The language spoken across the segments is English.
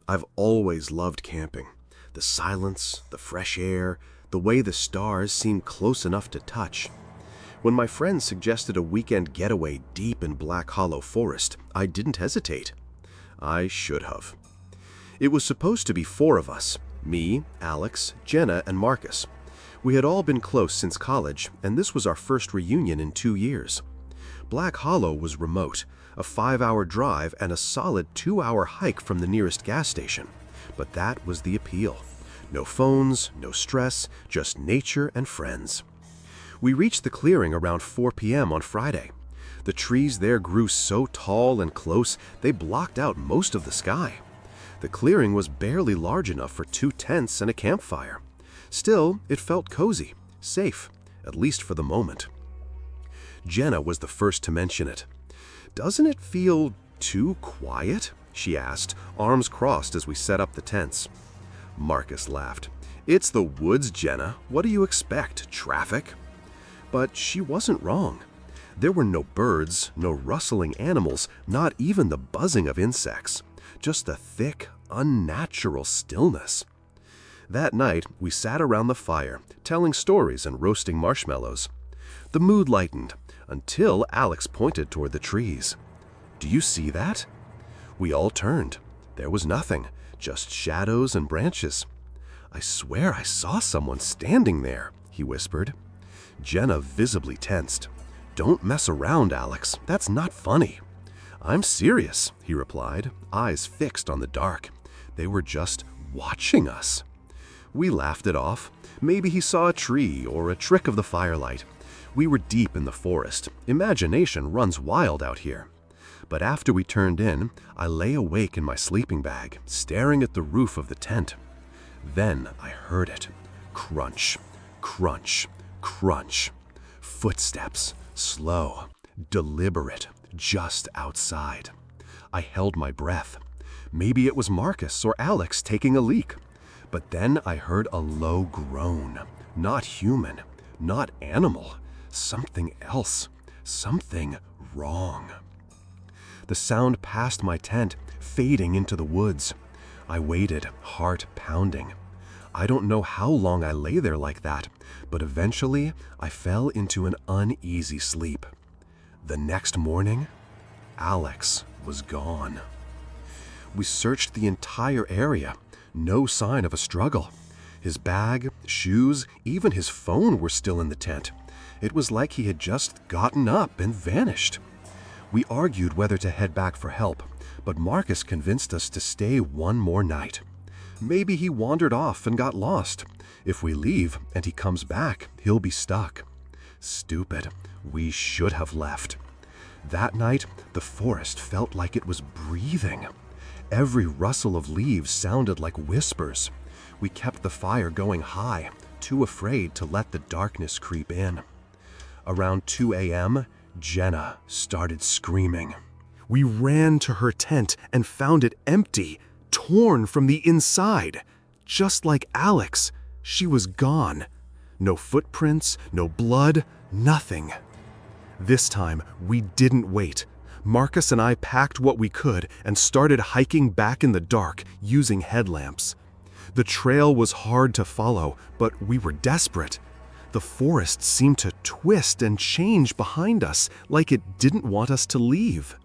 I've always loved camping. The silence, the fresh air, the way the stars seem close enough to touch. When my friends suggested a weekend getaway deep in Black Hollow Forest, I didn't hesitate. I should have. It was supposed to be 4 of us: me, Alex, Jenna, and Marcus. We had all been close since college, and this was our first reunion in 2 years. Black Hollow was remote, a 5-hour drive and a solid 2-hour hike from the nearest gas station. But that was the appeal. No phones, no stress, just nature and friends. We reached the clearing around 4 p.m. on Friday. The trees there grew so tall and close they blocked out most of the sky. The clearing was barely large enough for 2 tents and a campfire. Still, it felt cozy, safe, at least for the moment. Jenna was the first to mention it. "Doesn't it feel too quiet?" she asked, arms crossed as we set up the tents. Marcus laughed. "It's the woods, Jenna. What do you expect? Traffic?" But she wasn't wrong. There were no birds, no rustling animals, not even the buzzing of insects. Just a thick, unnatural stillness. That night, we sat around the fire, telling stories and roasting marshmallows. The mood lightened, until Alex pointed toward the trees. "Do you see that?" We all turned. There was nothing, just shadows and branches. "I swear I saw someone standing there," he whispered. Jenna visibly tensed. "Don't mess around, Alex. That's not funny." "I'm serious," he replied, eyes fixed on the dark. They were just watching us. We laughed it off. Maybe he saw a tree or a trick of the firelight. We were deep in the forest. Imagination runs wild out here. But after we turned in, I lay awake in my sleeping bag, staring at the roof of the tent. Then I heard it. Crunch, crunch, crunch. Footsteps, slow, deliberate, just outside. I held my breath. Maybe it was Marcus or Alex taking a leak. But then I heard a low groan. Not human, not animal. Something else. Something wrong. The sound passed my tent, fading into the woods. I waited, heart pounding. I don't know how long I lay there like that, but eventually I fell into an uneasy sleep. The next morning, Alex was gone. We searched the entire area. No sign of a struggle. His bag, shoes, even his phone were still in the tent. It was like he had just gotten up and vanished. We argued whether to head back for help, but Marcus convinced us to stay one more night. Maybe he wandered off and got lost. If we leave and he comes back, he'll be stuck. Stupid. We should have left. That night, the forest felt like it was breathing. Every rustle of leaves sounded like whispers. We kept the fire going high, too afraid to let the darkness creep in. Around 2 a.m., Jenna started screaming. We ran to her tent and found it empty, torn from the inside. Just like Alex, she was gone. No footprints, no blood, nothing. This time, we didn't wait. Marcus and I packed what we could and started hiking back in the dark using headlamps. The trail was hard to follow, but we were desperate. The forest seemed to twist and change behind us, like it didn't want us to leave.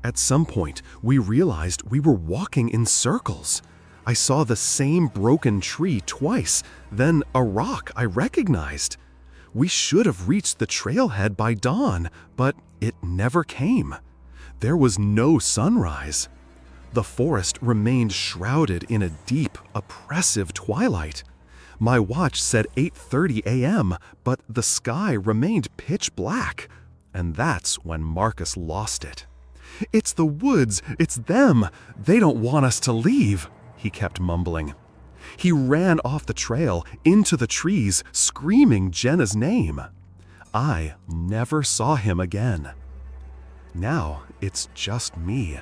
At some point, we realized we were walking in circles. I saw the same broken tree twice, then a rock I recognized. We should have reached the trailhead by dawn, but it never came. There was no sunrise. The forest remained shrouded in a deep, oppressive twilight. My watch said 8:30 a.m., but the sky remained pitch black. And that's when Marcus lost it. "It's the woods, it's them. They don't want us to leave," he kept mumbling. He ran off the trail, into the trees, screaming Jenna's name. I never saw him again. Now it's just me.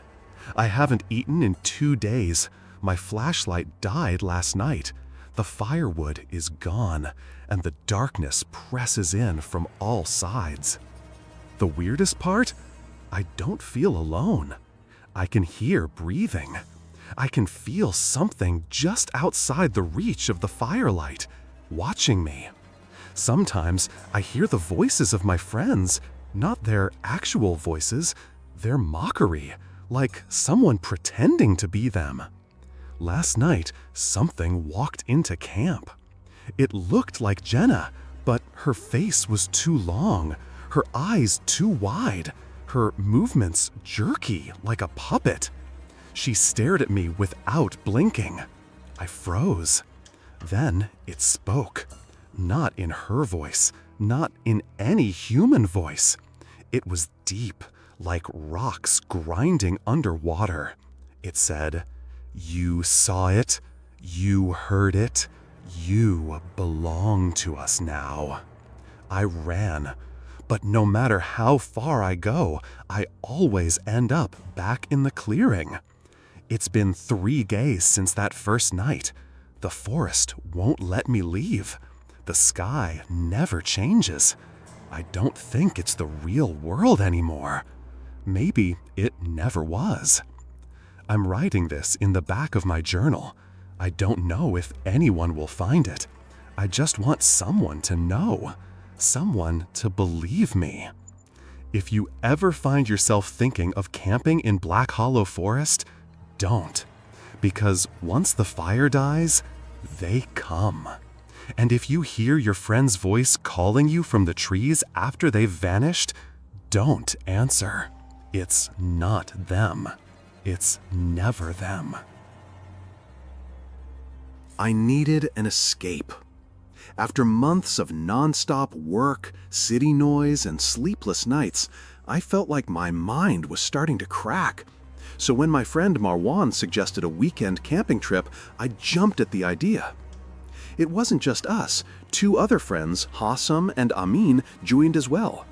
I haven't eaten in 2 days. My flashlight died last night. The firewood is gone, and the darkness presses in from all sides. The weirdest part? I don't feel alone. I can hear breathing. I can feel something just outside the reach of the firelight, watching me. Sometimes I hear the voices of my friends, not their actual voices, their mockery, like someone pretending to be them. Last night, something walked into camp. It looked like Jenna, but her face was too long, her eyes too wide, her movements jerky like a puppet. She stared at me without blinking. I froze. Then it spoke. Not in her voice, not in any human voice. It was deep, like rocks grinding underwater. It said, "You saw it, you heard it, you belong to us now." I ran, but no matter how far I go, I always end up back in the clearing. It's been 3 days since that first night. The forest won't let me leave. The sky never changes. I don't think it's the real world anymore. Maybe it never was. I'm writing this in the back of my journal. I don't know if anyone will find it. I just want someone to know, someone to believe me. If you ever find yourself thinking of camping in Black Hollow Forest, don't. Because once the fire dies, they come. And if you hear your friend's voice calling you from the trees after they've vanished, don't answer. It's not them. It's never them. I needed an escape. After months of nonstop work, city noise, and sleepless nights, I felt like my mind was starting to crack. So when my friend Marwan suggested a weekend camping trip, I jumped at the idea. It wasn't just us. 2 other friends, Hassam and Amin, joined as well.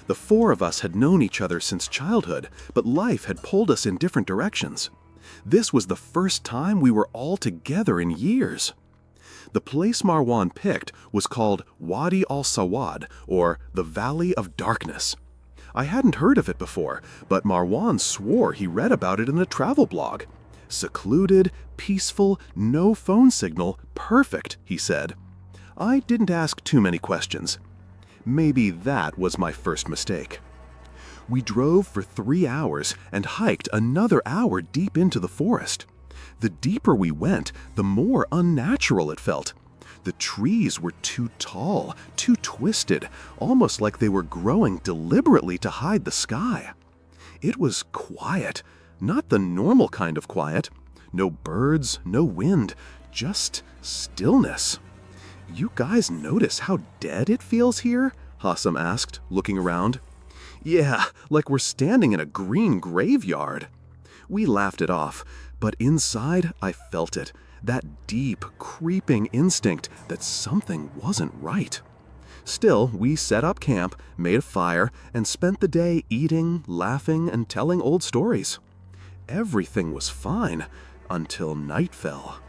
The 4 of us had known each other since childhood, but life had pulled us in different directions. This was the first time we were all together in years. The place Marwan picked was called Wadi al-Sawad, or the Valley of Darkness. I hadn't heard of it before, but Marwan swore he read about it in a travel blog. Secluded, peaceful, no phone signal, perfect, he said. I didn't ask too many questions. Maybe that was my first mistake. We drove for 3 hours and hiked another hour deep into the forest. The deeper we went, the more unnatural it felt. The trees were too tall, too twisted, almost like they were growing deliberately to hide the sky. It was quiet, not the normal kind of quiet. No birds, no wind, just stillness. "You guys notice how dead it feels here?" Hassam asked, looking around. "Yeah, like we're standing in a green graveyard." We laughed it off, but inside I felt it, that deep, creeping instinct that something wasn't right. Still, we set up camp, made a fire, and spent the day eating, laughing, and telling old stories. Everything was fine until night fell.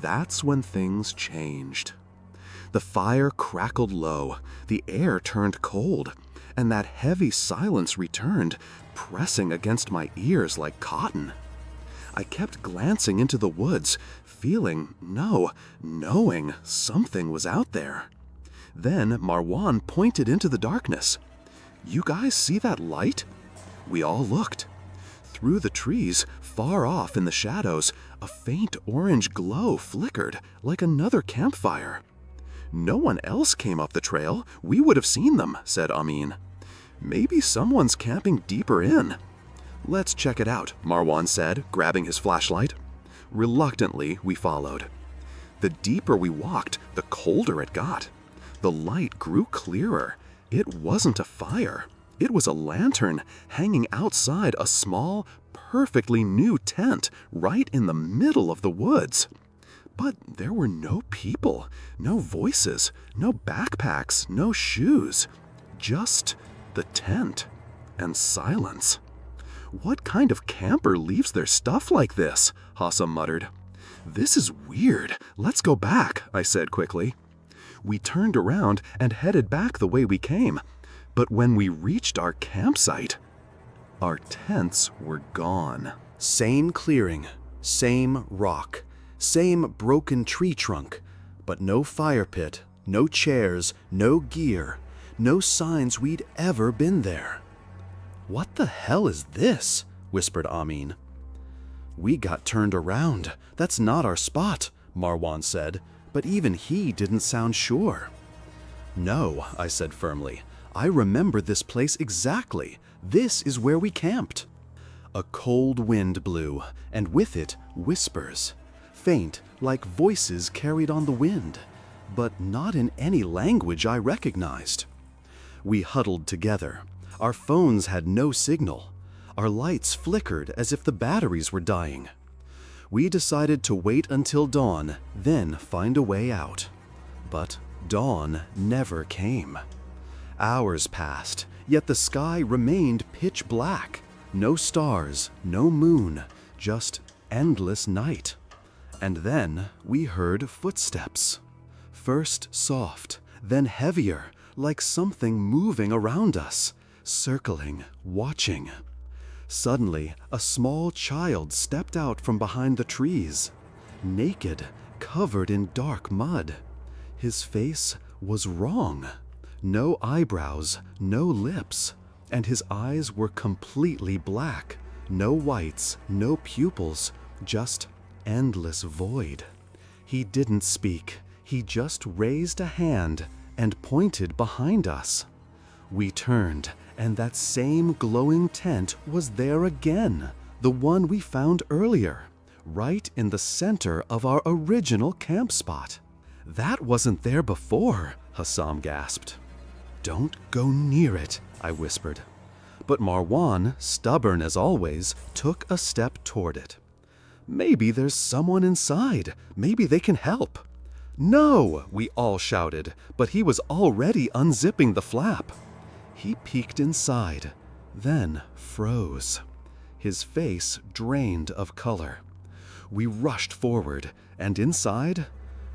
That's when things changed. The fire crackled low, the air turned cold, and that heavy silence returned, pressing against my ears like cotton. I kept glancing into the woods, knowing something was out there. Then Marwan pointed into the darkness. "You guys see that light?" We all looked. Through the trees, far off in the shadows, a faint orange glow flickered like another campfire. "No one else came up the trail. We would have seen them," said Amin. "Maybe someone's camping deeper in." "Let's check it out," Marwan said, grabbing his flashlight. Reluctantly, we followed. The deeper we walked, the colder it got. The light grew clearer. It wasn't a fire. It was a lantern hanging outside a small, perfectly new tent right in the middle of the woods. But there were no people, no voices, no backpacks, no shoes. Just the tent and silence. "What kind of camper leaves their stuff like this?" Hassam muttered. "This is weird. Let's go back," I said quickly. We turned around and headed back the way we came. But when we reached our campsite, our tents were gone. Same clearing, Same rock, same broken tree trunk, but no fire pit, no chairs, no gear, no signs we'd ever been there. "What the hell is this?" whispered Amin. "We got turned around. That's not our spot," Marwan said, but even he didn't sound sure. "No," I said firmly. "I remember this place exactly. This is where we camped." A cold wind blew, and with it, whispers. Faint, like voices carried on the wind, but not in any language I recognized. We huddled together. Our phones had no signal. Our lights flickered as if the batteries were dying. We decided to wait until dawn, then find a way out. But dawn never came. Hours passed, yet the sky remained pitch black. No stars, no moon, just endless night. And then we heard footsteps. First soft, then heavier, like something moving around us, circling, watching. Suddenly, a small child stepped out from behind the trees, naked, covered in dark mud. His face was wrong. No eyebrows, no lips, and his eyes were completely black. No whites, no pupils, just endless void. He didn't speak. He just raised a hand and pointed behind us. We turned, and that same glowing tent was there again, the one we found earlier, right in the center of our original camp spot. "That wasn't there before," Hassam gasped. "Don't go near it," I whispered. But Marwan, stubborn as always, took a step toward it. "Maybe there's someone inside. Maybe they can help." "No!" we all shouted, but he was already unzipping the flap. He peeked inside, then froze. His face drained of color. We rushed forward, and inside,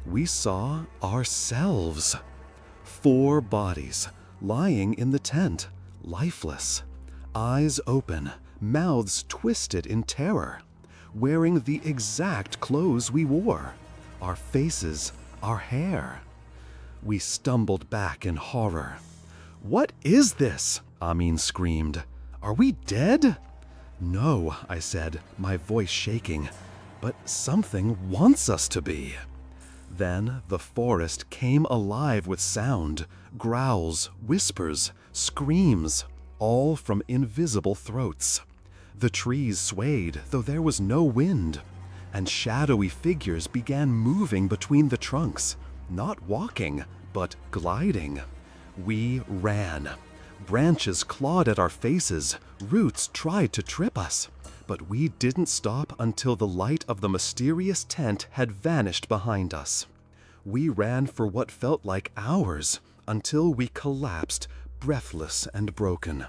we saw ourselves. 4 bodies, lying in the tent, lifeless. Eyes open, mouths twisted in terror, wearing the exact clothes we wore. Our faces, our hair. We stumbled back in horror. "What is this?" Amin screamed. "Are we dead?" "No," I said, my voice shaking, "but something wants us to be." Then the forest came alive with sound, growls, whispers, screams, all from invisible throats. The trees swayed, though there was no wind, and shadowy figures began moving between the trunks, not walking, but gliding. We ran. Branches clawed at our faces, roots tried to trip us, but we didn't stop until the light of the mysterious tent had vanished behind us. We ran for what felt like hours, until we collapsed, breathless and broken.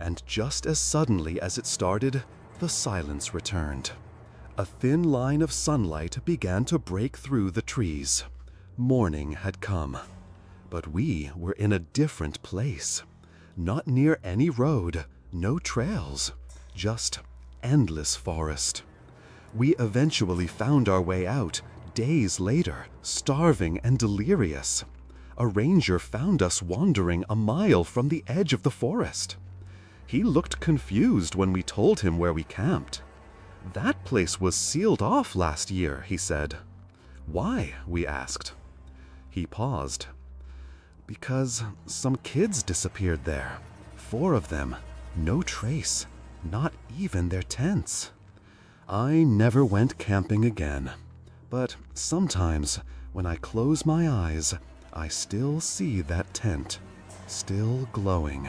And just as suddenly as it started, the silence returned. A thin line of sunlight began to break through the trees. Morning had come. But we were in a different place. Not near any road, no trails, just endless forest. We eventually found our way out, days later, starving and delirious. A ranger found us wandering a mile from the edge of the forest. He looked confused when we told him where we camped. "That place was sealed off last year," he said. "Why?" we asked. He paused. "Because some kids disappeared there. 4 of them. No trace. Not even their tents." I never went camping again. But sometimes, when I close my eyes, I still see that tent. Still glowing.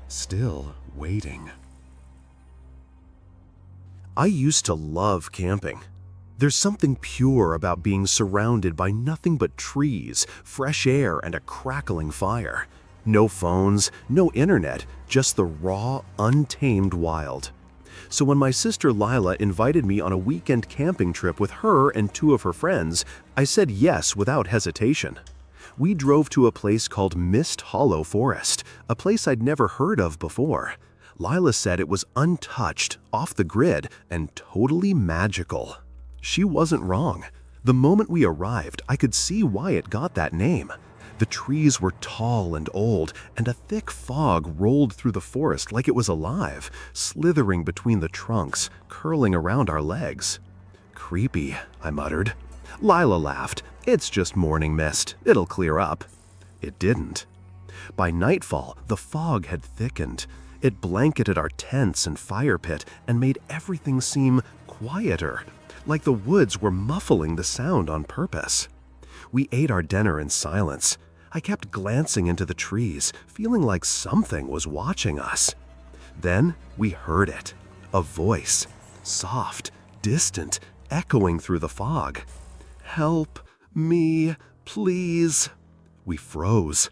Still waiting. I used to love camping. There's something pure about being surrounded by nothing but trees, fresh air, and a crackling fire. No phones, no internet, just the raw, untamed wild. So when my sister Lila invited me on a weekend camping trip with her and 2 of her friends, I said yes without hesitation. We drove to a place called Mist Hollow Forest, a place I'd never heard of before. Lila said it was untouched, off the grid, and totally magical. She wasn't wrong. The moment we arrived, I could see why it got that name. The trees were tall and old, and a thick fog rolled through the forest like it was alive, slithering between the trunks, curling around our legs. "Creepy," I muttered. Lila laughed. "It's just morning mist. It'll clear up." It didn't. By nightfall, the fog had thickened. It blanketed our tents and fire pit and made everything seem quieter, like the woods were muffling the sound on purpose. We ate our dinner in silence. I kept glancing into the trees, feeling like something was watching us. Then we heard it. A voice. Soft, distant, echoing through the fog. "Help me, please." We froze.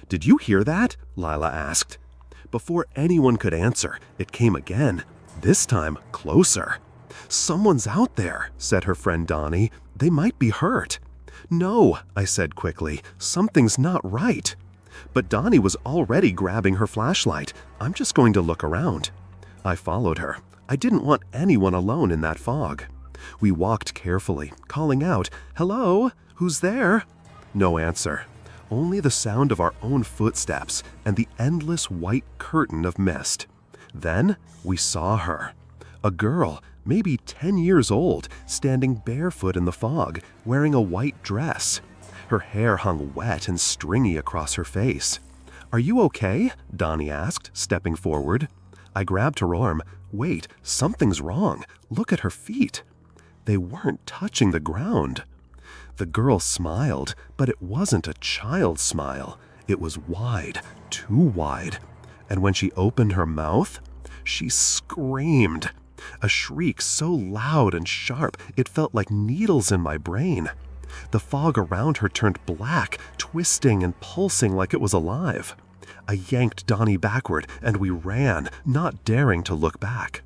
"Did you hear that?" Lila asked. Before anyone could answer, it came again, this time closer. "Someone's out there," said her friend Donnie. "They might be hurt." "No," I said quickly, "something's not right." But Donnie was already grabbing her flashlight. "I'm just going to look around." I followed her. I didn't want anyone alone in that fog. We walked carefully, calling out, "Hello? Who's there?" No answer. Only the sound of our own footsteps and the endless white curtain of mist. Then we saw her. A girl, maybe 10 years old, standing barefoot in the fog, wearing a white dress. Her hair hung wet and stringy across her face. "Are you okay?" Donnie asked, stepping forward. I grabbed her arm. "Wait, something's wrong. Look at her feet." They weren't touching the ground. The girl smiled, but it wasn't a child's smile. It was wide, too wide. And when she opened her mouth, she screamed. A shriek so loud and sharp it felt like needles in my brain. The fog around her turned black, twisting and pulsing like it was alive. I yanked Donnie backward and we ran, not daring to look back.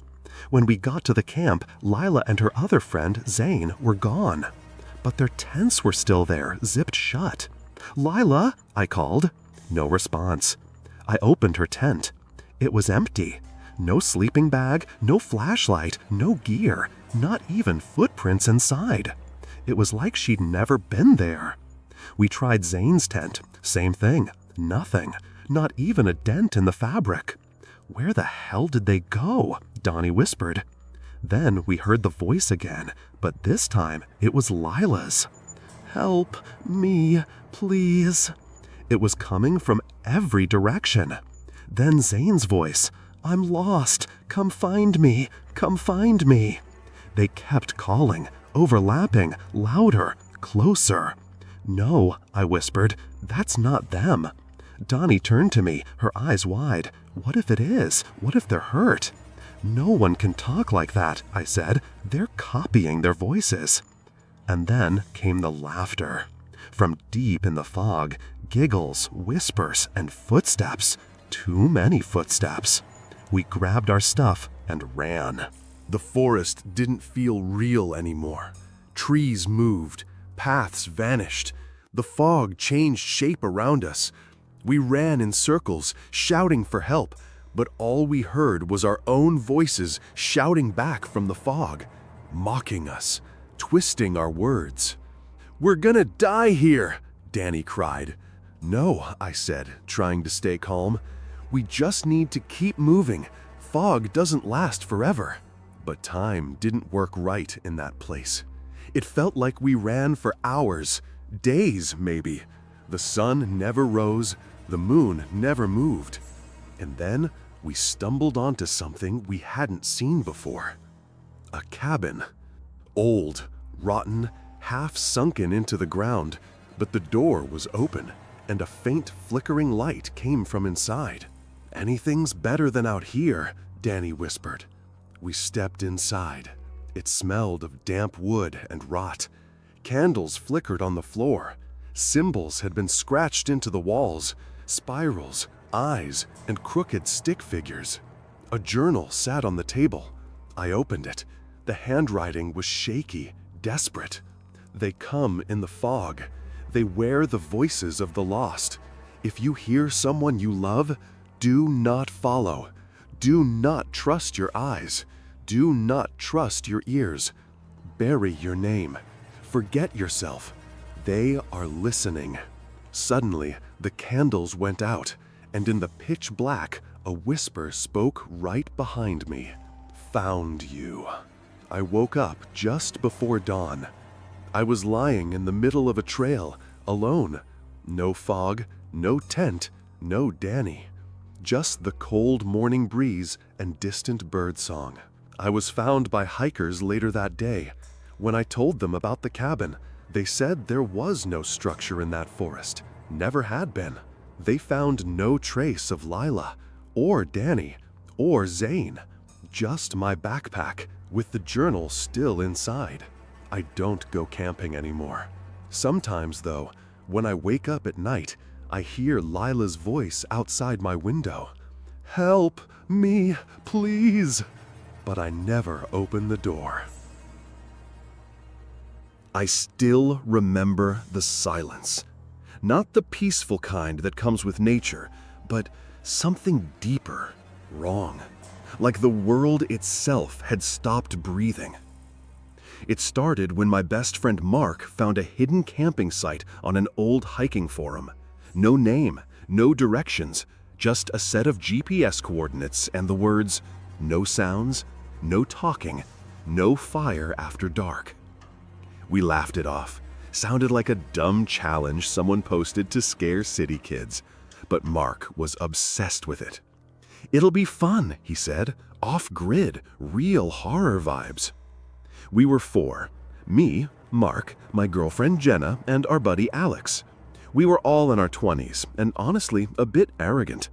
When we got to the camp, Lila and her other friend, Zane, were gone. But their tents were still there, zipped shut. "Lila," I called. No response. I opened her tent. It was empty. No sleeping bag, no flashlight, no gear, not even footprints inside. It was like she'd never been there. We tried Zane's tent. Same thing. Nothing. Not even a dent in the fabric. "Where the hell did they go?" Donnie whispered. Then we heard the voice again, but this time it was Lila's. "Help me, please." It was coming from every direction. Then Zane's voice. "I'm lost. Come find me. Come find me." They kept calling, overlapping, louder, closer. "No," I whispered, "that's not them." Donnie turned to me, her eyes wide. "What if it is? What if they're hurt?" "No one can talk like that," I said. "They're copying their voices." And then came the laughter. From deep in the fog, giggles, whispers, and footsteps. Too many footsteps. We grabbed our stuff and ran. The forest didn't feel real anymore. Trees moved, paths vanished. The fog changed shape around us. We ran in circles, shouting for help, but all we heard was our own voices shouting back from the fog, mocking us, twisting our words. "We're gonna die here," Danny cried. "No," I said, trying to stay calm. "We just need to keep moving. Fog doesn't last forever." But time didn't work right in that place. It felt like we ran for hours, days maybe. The sun never rose, the moon never moved. And then we stumbled onto something we hadn't seen before. A cabin. Old, rotten, half sunken into the ground, but the door was open, and a faint flickering light came from inside. "Anything's better than out here," Danny whispered. We stepped inside. It smelled of damp wood and rot. Candles flickered on the floor. Symbols had been scratched into the walls, spirals, eyes, and crooked stick figures. A journal sat on the table. I opened it. The handwriting was shaky, desperate. "They come in the fog. They wear the voices of the lost. If you hear someone you love, do not follow. Do not trust your eyes. Do not trust your ears. Bury your name. Forget yourself. They are listening. Suddenly, the candles went out, and in the pitch black, a whisper spoke right behind me. Found you. I woke up just before dawn. I was lying in the middle of a trail, alone. No fog, no tent, no Danny. Just the cold morning breeze and distant birdsong. I was found by hikers later that day. When I told them about the cabin, they said there was no structure in that forest. Never had been. They found no trace of Lila, or Danny, or Zane. Just my backpack, with the journal still inside. I don't go camping anymore. Sometimes, though, when I wake up at night, I hear Lila's voice outside my window. Help me, please. But I never open the door. I still remember the silence. Not the peaceful kind that comes with nature, but something deeper, wrong. Like the world itself had stopped breathing. It started when my best friend Mark found a hidden camping site on an old hiking forum. No name, no directions, just a set of GPS coordinates and the words, no sounds, no talking, no fire after dark. We laughed it off. Sounded like a dumb challenge someone posted to scare city kids. But Mark was obsessed with it. It'll be fun, he said. Off-grid, real horror vibes. We were 4. Me, Mark, my girlfriend Jenna, and our buddy Alex. We were all in our 20s, and honestly, a bit arrogant.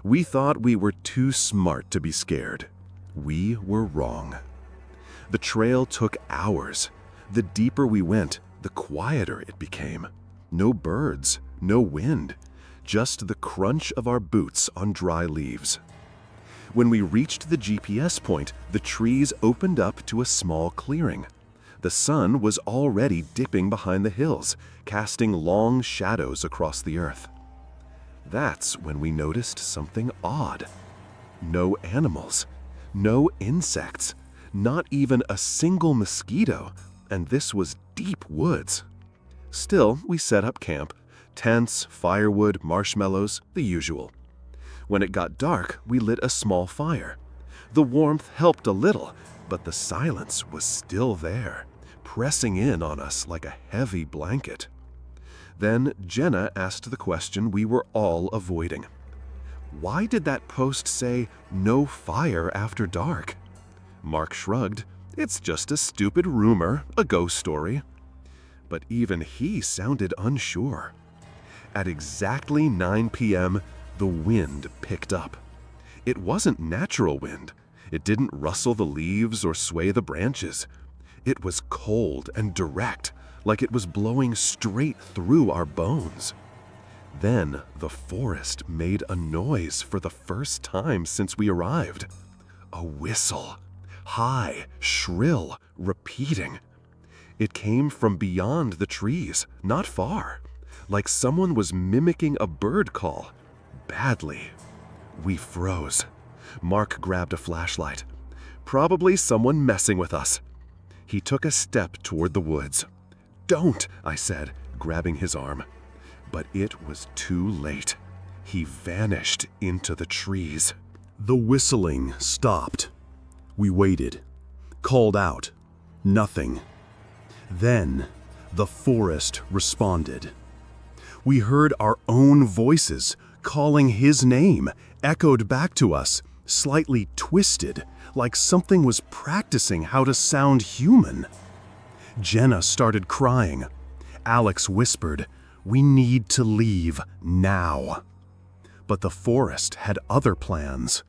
We thought we were too smart to be scared. We were wrong. The trail took hours. The deeper we went, the quieter it became. No birds, no wind, just the crunch of our boots on dry leaves. When we reached the GPS point, the trees opened up to a small clearing. The sun was already dipping behind the hills, casting long shadows across the earth. That's when we noticed something odd. No animals, no insects, not even a single mosquito, and this was deep woods. Still, we set up camp. Tents, firewood, marshmallows, the usual. When it got dark, we lit a small fire. The warmth helped a little, but the silence was still there, pressing in on us like a heavy blanket. Then Jenna asked the question we were all avoiding. Why did that post say, no fire after dark? Mark shrugged. It's just a stupid rumor, a ghost story. But even he sounded unsure. At exactly 9 p.m., the wind picked up. It wasn't natural wind. It didn't rustle the leaves or sway the branches. It was cold and direct, like it was blowing straight through our bones. Then the forest made a noise for the first time since we arrived. A whistle. High, shrill, repeating. It came from beyond the trees, not far, like someone was mimicking a bird call. Badly. We froze. Mark grabbed a flashlight. Probably someone messing with us. He took a step toward the woods. Don't, I said, grabbing his arm. But it was too late. He vanished into the trees. The whistling stopped. We waited, called out. Nothing. Then, the forest responded. We heard our own voices calling his name, echoed back to us, slightly twisted, like something was practicing how to sound human. Jenna started crying. Alex whispered, "We need to leave now." But the forest had other plans.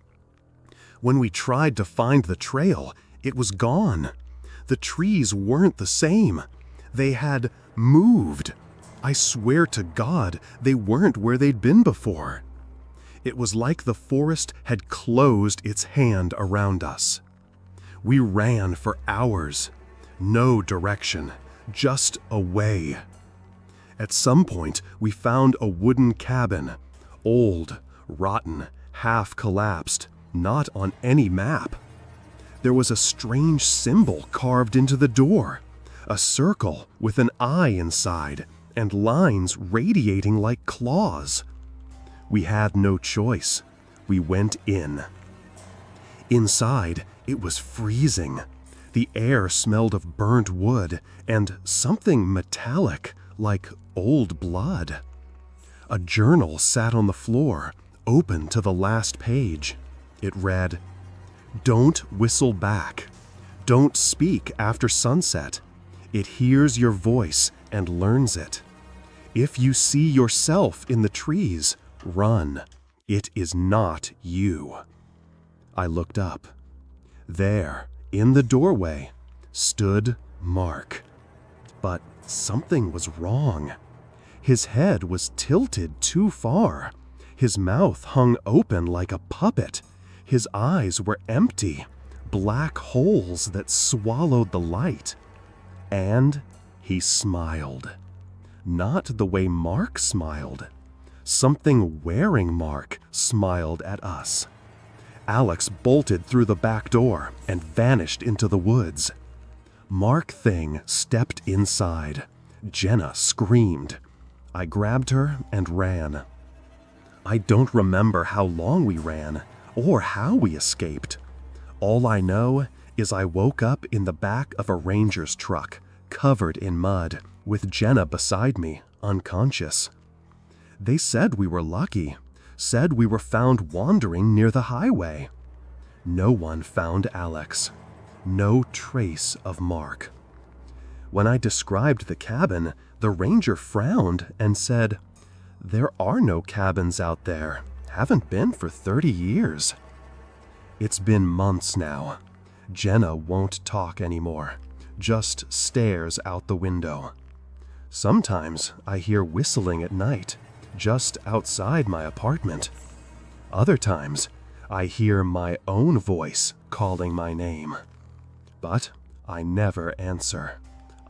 When we tried to find the trail, it was gone. The trees weren't the same. They had moved. I swear to God, they weren't where they'd been before. It was like the forest had closed its hand around us. We ran for hours. No direction, just away. At some point, we found a wooden cabin. Old, rotten, half collapsed, not on any map. There was a strange symbol carved into the door, a circle with an eye inside and lines radiating like claws. We had no choice. We went in. Inside, it was freezing. The air smelled of burnt wood and something metallic, like old blood. A journal sat on the floor, open to the last page. It read, "Don't whistle back. Don't speak after sunset. It hears your voice and learns it. If you see yourself in the trees, run. It is not you." I looked up. There, in the doorway, stood Mark. But something was wrong. His head was tilted too far. His mouth hung open like a puppet. His eyes were empty, black holes that swallowed the light. And he smiled. Not the way Mark smiled. Something wearing Mark smiled at us. Alex bolted through the back door and vanished into the woods. Mark Thing stepped inside. Jenna screamed. I grabbed her and ran. I don't remember how long we ran or how we escaped. All I know is I woke up in the back of a ranger's truck, covered in mud, with Jenna beside me, unconscious. They said we were lucky, said we were found wandering near the highway. No one found Alex. No trace of Mark. When I described the cabin, the ranger frowned and said, "There are no cabins out there. Haven't been for 30 years. It's been months now. Jenna won't talk anymore, just stares out the window. Sometimes I hear whistling at night, just outside my apartment. Other times, I hear my own voice calling my name. But I never answer.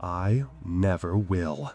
I never will."